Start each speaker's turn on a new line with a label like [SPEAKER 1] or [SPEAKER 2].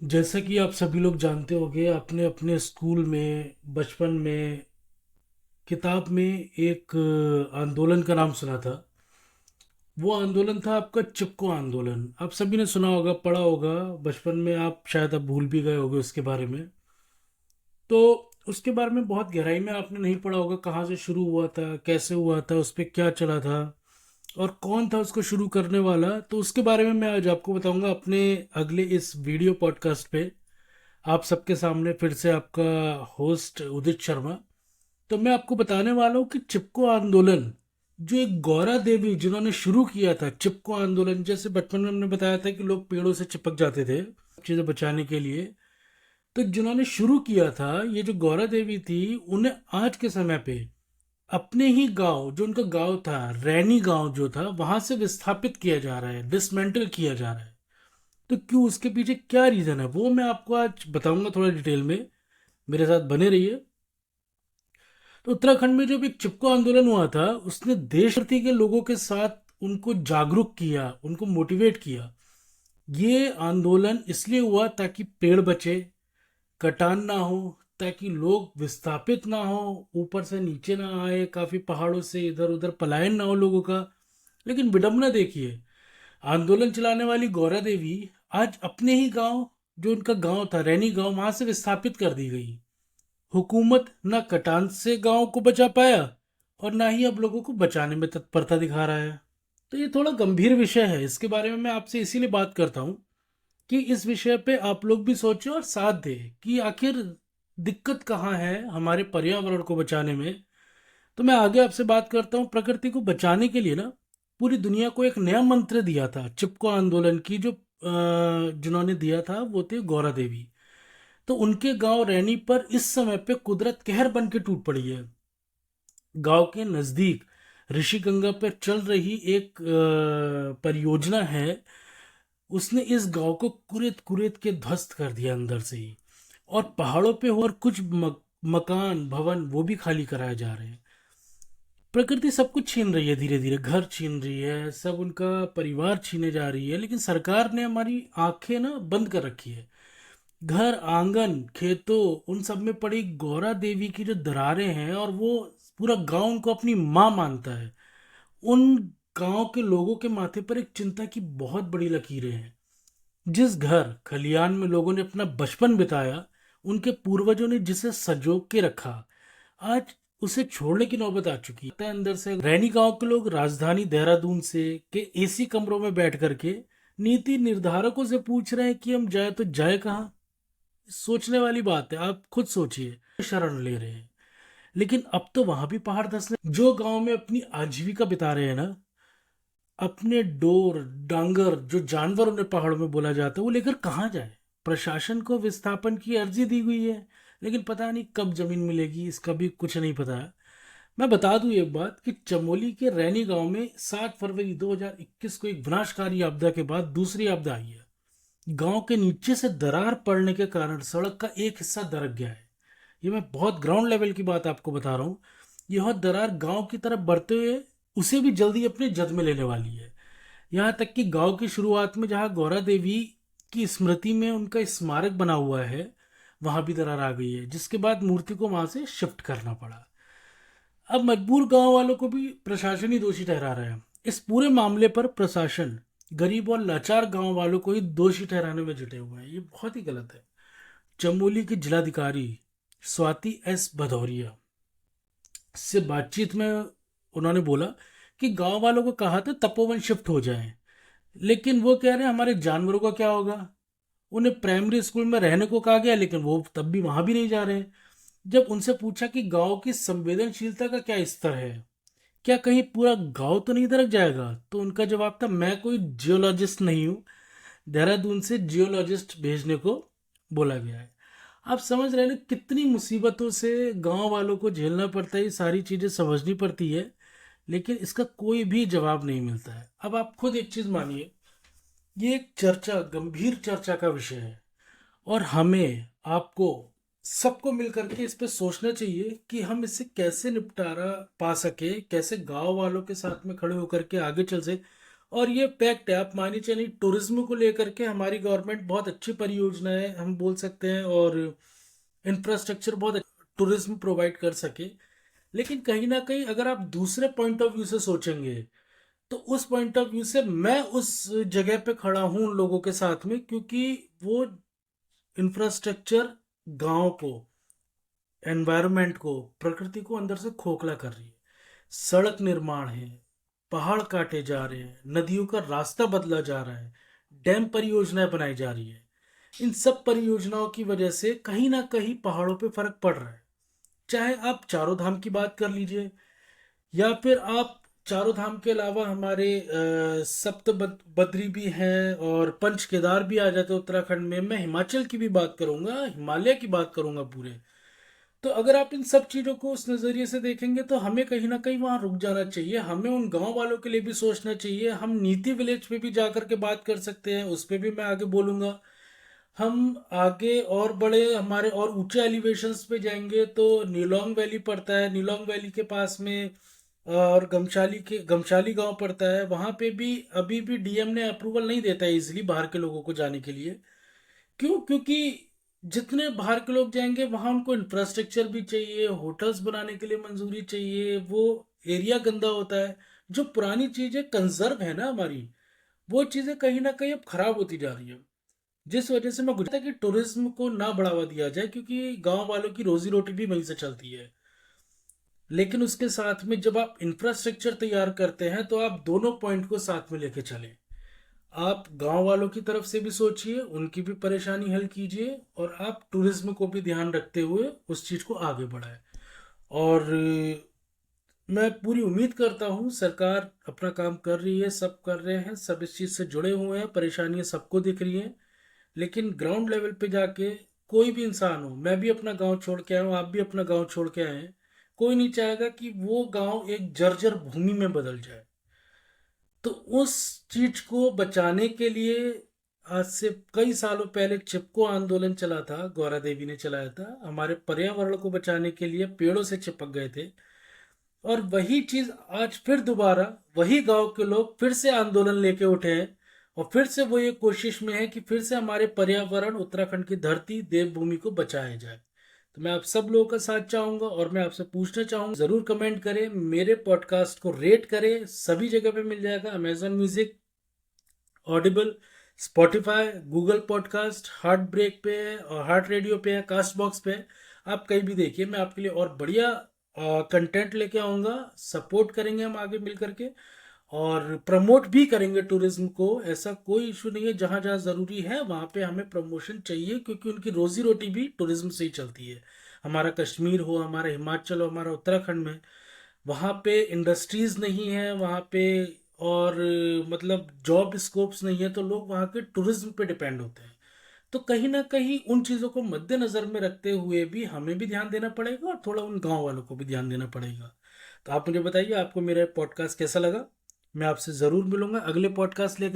[SPEAKER 1] जैसा कि आप सभी लोग जानते होंगे, आपने अपने स्कूल में बचपन में किताब में एक आंदोलन का नाम सुना था। वो आंदोलन था आपका चिपको आंदोलन। आप सभी ने सुना होगा, पढ़ा होगा बचपन में। आप शायद अब भूल भी गए होंगे उसके बारे में। तो उसके बारे में बहुत गहराई में आपने नहीं पढ़ा होगा, कहाँ से शुरू हुआ था, कैसे हुआ था, उस पर क्या चला था और कौन था उसको शुरू करने वाला। तो उसके बारे में मैं आज आपको बताऊंगा अपने अगले इस वीडियो पॉडकास्ट पे, आप सबके सामने फिर से आपका होस्ट उदित शर्मा। तो मैं आपको बताने वाला हूँ कि चिपको आंदोलन, जो एक गौरा देवी जिन्होंने शुरू किया था चिपको आंदोलन। जैसे बचपन में हमने बताया था कि लोग पेड़ों से चिपक जाते थे चीज़ें बचाने के लिए, तो जिन्होंने शुरू किया था ये जो गौरा देवी थी, उन्हें आज के समय पे अपने ही गांव, जो उनका गांव था रैनी गांव जो था, वहां से विस्थापित किया जा रहा है, डिसमेंटल किया जा रहा है। तो क्यों, उसके पीछे क्या रीजन है, वो मैं आपको आज बताऊंगा थोड़ा डिटेल में। मेरे साथ बने रहिए। तो उत्तराखंड में जब एक चिपको आंदोलन हुआ था, उसने देश भर के लोगों के साथ उनको जागरूक किया, उनको मोटिवेट किया। ये आंदोलन इसलिए हुआ ताकि पेड़ बचे, कटान ना हो, ताकि लोग विस्थापित ना हो, ऊपर से नीचे ना आए, काफी पहाड़ों से इधर उधर पलायन ना हो लोगों का। लेकिन विडंबना देखिए, आंदोलन चलाने वाली गौरा देवी आज अपने ही गांव, जो उनका गांव था रैनी गांव, वहां से विस्थापित कर दी गई। हुकूमत ना कटान से गांव को बचा पाया और ना ही अब लोगों को बचाने में तत्परता दिखा रहा है। तो ये थोड़ा गंभीर विषय है, इसके बारे में मैं आपसे इसीलिए बात करता हूँ कि इस विषय पे आप लोग भी सोचें और साथ दें कि आखिर दिक्कत कहाँ है हमारे पर्यावरण को बचाने में। तो मैं आगे आपसे बात करता हूँ। प्रकृति को बचाने के लिए ना पूरी दुनिया को एक नया मंत्र दिया था चिपको आंदोलन की, जो जिन्होंने दिया था वो थे गौरा देवी। तो उनके गांव रैनी पर इस समय पे कुदरत कहर बन के टूट पड़ी है। गांव के नजदीक ऋषिगंगा पर चल रही एक परियोजना है, उसने इस गांव को कुरेद कुरेद के ध्वस्त कर दिया अंदर से ही। और पहाड़ों पे और कुछ मकान भवन वो भी खाली कराए जा रहे हैं। प्रकृति सब कुछ छीन रही है, धीरे धीरे घर छीन रही है, सब उनका परिवार छीने जा रही है। लेकिन सरकार ने हमारी आंखें ना बंद कर रखी है। घर आंगन खेतों उन सब में पड़ी गौरा देवी की जो दरारें हैं, और वो पूरा गांव उनको अपनी माँ मानता है। उन गांव के लोगों के माथे पर एक चिंता की बहुत बड़ी लकीरें हैं। जिस घर खलियान में लोगों ने अपना बचपन बिताया, उनके पूर्वजों ने जिसे सजो के रखा, आज उसे छोड़ने की नौबत आ चुकी है। अंदर से रैनी गांव के लोग राजधानी देहरादून से के एसी कमरों में बैठ करके नीति निर्धारकों से पूछ रहे हैं कि हम जाए तो जाए कहाँ। सोचने वाली बात है, आप खुद सोचिए, शरण ले रहे हैं। लेकिन अब तो वहां भी पहाड़ धंसने, जो गांव में अपनी आजीविका बिता रहे हैं ना, अपने डोर डांगर जो जानवर उन्हें पहाड़ों में बोला जाता है, वो लेकर कहाँ जाए। प्रशासन को विस्थापन की अर्जी दी हुई है, लेकिन पता नहीं कब जमीन मिलेगी, इसका भी कुछ नहीं पता है। मैं बता दूं एक बात कि चमोली के रैनी गांव में 7 फरवरी 2021 को एक विनाशकारी आपदा के बाद दूसरी आपदा आई है। गांव के नीचे से दरार पड़ने के कारण सड़क का एक हिस्सा दरक गया है। ये मैं बहुत ग्राउंड लेवल की बात आपको बता रहा हूँ। यह दरार गांव की तरफ बढ़ते हुए उसे भी जल्दी अपने जद में लेने वाली है। यहाँ तक कि गांव की शुरुआत में जहाँ गौरा देवी की स्मृति में उनका स्मारक बना हुआ है, वहां भी दरार आ गई है, जिसके बाद मूर्ति को वहां से शिफ्ट करना पड़ा। अब मजबूर गांव वालों को भी प्रशासन ही दोषी ठहरा रहा है। इस पूरे मामले पर प्रशासन गरीब और लाचार गांव वालों को ही दोषी ठहराने में जुटे हुए हैं। ये बहुत ही गलत है। चमोली की जिलाधिकारी स्वाति एस भदौरिया से बातचीत में उन्होंने बोला कि गांव वालों को कहा था तपोवन शिफ्ट हो जाएं, लेकिन वो कह रहे हैं हमारे जानवरों का क्या होगा। उन्हें प्राइमरी स्कूल में रहने को कहा गया, लेकिन वो तब भी वहां भी नहीं जा रहे। जब उनसे पूछा कि गांव की संवेदनशीलता का क्या स्तर है, क्या कहीं पूरा गांव तो नहीं दरक जाएगा, तो उनका जवाब था, मैं कोई जियोलॉजिस्ट नहीं हूँ, देहरादून से जियोलॉजिस्ट भेजने को बोला गया है। आप समझ रहे हैं ना कितनी मुसीबतों से गांव वालों को झेलना पड़ता है, ये सारी चीजें समझनी पड़ती है, लेकिन इसका कोई भी जवाब नहीं मिलता है। अब आप खुद एक चीज मानिए, ये एक चर्चा, गंभीर चर्चा का विषय है, और हमें आपको सबको मिलकर के इस पे सोचना चाहिए कि हम इससे कैसे निपटारा पा सके, कैसे गांव वालों के साथ में खड़े होकर के आगे चल सके और ये फैक्ट है, आप मानिए चलिए टूरिज्म को लेकर के हमारी गवर्नमेंट बहुत अच्छी परियोजना है हम बोल सकते हैं, और इंफ्रास्ट्रक्चर बहुत टूरिज्म प्रोवाइड कर सके। लेकिन कहीं ना कहीं अगर आप दूसरे पॉइंट ऑफ व्यू से सोचेंगे, तो उस पॉइंट ऑफ व्यू से मैं उस जगह पे खड़ा हूं उन लोगों के साथ में, क्योंकि वो इंफ्रास्ट्रक्चर गांव को, एनवायरनमेंट को, प्रकृति को अंदर से खोखला कर रही है। सड़क निर्माण है, पहाड़ काटे जा रहे हैं, नदियों का रास्ता बदला जा रहा है, डैम परियोजनाएं बनाई जा रही है। इन सब परियोजनाओं की वजह से कहीं ना कहीं पहाड़ों पे फर्क पड़ रहा है। चाहे आप चारों धाम की बात कर लीजिए, या फिर आप चारों धाम के अलावा हमारे सप्त बद्री भी हैं और पंच केदार भी आ जाते हैं उत्तराखंड में। मैं हिमाचल की भी बात करूंगा, हिमालय की बात करूंगा पूरे। तो अगर आप इन सब चीजों को उस नजरिए से देखेंगे, तो हमें कहीं ना कहीं वहां रुक जाना चाहिए। हमें उन गांव वालों के लिए भी सोचना चाहिए। हम नीति विलेज पे भी जा करके बात कर सकते हैं, उस पे भी मैं आगे बोलूंगा। हम आगे और बड़े हमारे और ऊंचे एलिवेशंस पे जाएंगे तो नीलोंग वैली पड़ता है, नीलोंग वैली के पास में और गमशाली गांव पड़ता है। वहां पे भी अभी भी डीएम ने अप्रूवल नहीं देता है इजिली बाहर के लोगों को जाने के लिए। क्यों? क्योंकि जितने बाहर के लोग जाएंगे वहां उनको इंफ्रास्ट्रक्चर भी चाहिए, होटल्स बनाने के लिए मंजूरी चाहिए, वो एरिया गंदा होता है। जो पुरानी चीजें कंजर्व है ना हमारी, वो चीजें कहीं ना कहीं अब खराब होती जा रही है। जिस वजह से मैं गुजरता कि टूरिज्म को ना बढ़ावा दिया जाए, क्योंकि गांव वालों की रोजी रोटी भी वहीं से चलती है। लेकिन उसके साथ में जब आप इंफ्रास्ट्रक्चर तैयार करते हैं, तो आप दोनों पॉइंट को साथ में लेके चलें। आप गांव वालों की तरफ से भी सोचिए, उनकी भी परेशानी हल कीजिए, और आप टूरिज्म को भी ध्यान रखते हुए उस चीज को आगे बढ़ाएं। और मैं पूरी उम्मीद करता हूँ सरकार अपना काम कर रही है, सब कर रहे हैं, सब इस चीज से जुड़े हुए हैं, परेशानियां सबको दिख रही हैं। लेकिन ग्राउंड लेवल पे जाके कोई भी इंसान हो, मैं भी अपना गांव छोड़ के आया हूँ, आप भी अपना गांव छोड़ के आए हैं, कोई नहीं चाहेगा कि वो गांव एक जर्जर भूमि में बदल जाए। तो उस चीज को बचाने के लिए आज से कई सालों पहले चिपको आंदोलन चला था, गौरा देवी ने चलाया था। हमारे पर्यावरण को बचाने के लिए पेड़ों से चिपक गए थे। और वही चीज आज फिर दोबारा वही गांव के लोग फिर से आंदोलन लेके उठे हैं, और फिर से वो ये कोशिश में है कि फिर से हमारे पर्यावरण, उत्तराखंड की धरती, देवभूमि को बचाया जाए। तो मैं आप सब लोगों का साथ चाहूंगा, और मैं आपसे पूछना चाहूंगा, जरूर कमेंट करें, मेरे पॉडकास्ट को रेट करें। सभी जगह पे मिल जाएगा, Amazon Music, Audible, Spotify, Google podcast, heart break पे है और हार्ट रेडियो पे है, कास्ट बॉक्स पे है। आप कहीं भी देखिए, मैं आपके लिए और बढ़िया कंटेंट लेके आऊँगा। सपोर्ट करेंगे हम आगे मिल करके, और प्रमोट भी करेंगे टूरिज्म को। ऐसा कोई इशू नहीं है, जहाँ जहाँ ज़रूरी है वहाँ पे हमें प्रमोशन चाहिए, क्योंकि उनकी रोजी रोटी भी टूरिज्म से ही चलती है। हमारा कश्मीर हो, हमारा हिमाचल हो, हमारा उत्तराखंड में, वहाँ पे इंडस्ट्रीज नहीं है वहाँ पे, और मतलब जॉब स्कोप्स नहीं है, तो लोग वहाँ के टूरिज्म पे डिपेंड होते हैं। तो कहीं ना कहीं उन चीज़ों को मद्देनजर में रखते हुए भी हमें भी ध्यान देना पड़ेगा, और थोड़ा उन गांव वालों को भी ध्यान देना पड़ेगा। तो आप मुझे बताइए, आपको मेरा पॉडकास्ट कैसा लगा? मैं आपसे ज़रूर मिलूंगा अगले पॉडकास्ट लेकर।